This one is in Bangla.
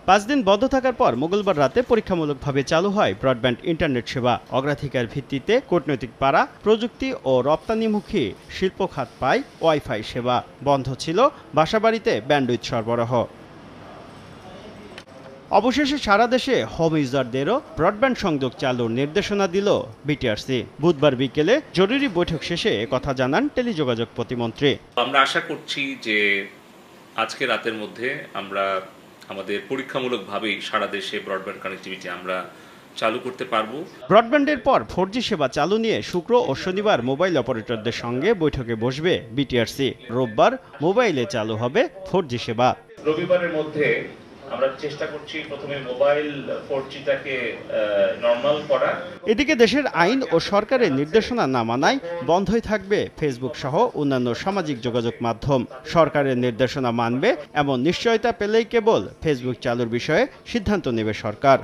5 দিন বন্ধ থাকার পর মঙ্গলবার রাতে পরীক্ষামূলকভাবে চালু হয় ব্রডব্যান্ড ইন্টারনেট সেবা। অগ্রাধিকার ভিত্তিতে কূটনৈতিক পাড়া, প্রযুক্তি ও রপ্তানিমুখী শিল্প খাত পায় ওয়াইফাই সেবা। বন্ধ ছিল বাসাবাড়িতে ব্যান্ডউইথ সরবরাহ। অবশেষে সারা দেশে হোম ইউজারদেরও ব্রডব্যান্ড সংযোগ চালুর নির্দেশনা দিল বিটিআরসি। বুধবার বিকেলে জরুরি বৈঠক শেষে একথা জানান টেলিযোগাযোগ প্রতিমন্ত্রী। আমরা আশা করছি যে আজকে রাতের মধ্যে আমরা আমাদের পরীক্ষামূলকভাবেই সারা দেশে ব্রডব্যান্ড কানেক্টিভিটি আমরা চালু করতে পারবো। ব্রডব্যান্ডের পর 4G সেবা চালু নিয়ে শুক্র ও শনিবার মোবাইল অপারেটরদের সঙ্গে বৈঠকে বসবে বিটিআরসি। রোববার মোবাইলে চালু হবে 4G সেবা। রবিবারের মধ্যে আমরা চেষ্টা করছি প্রথমে মোবাইল 4Gটাকে নরমাল করা। এদিকে দেশের আইন ও সরকারের নির্দেশনা না মানায় বন্ধই থাকবে ফেসবুক সহ অন্যান্য সামাজিক যোগাযোগ মাধ্যম। সরকারের নির্দেশনা মানবে এমন নিশ্চয়তা পেলেই কেবল ফেসবুক চালুর বিষয়ে সিদ্ধান্ত নেবে সরকার।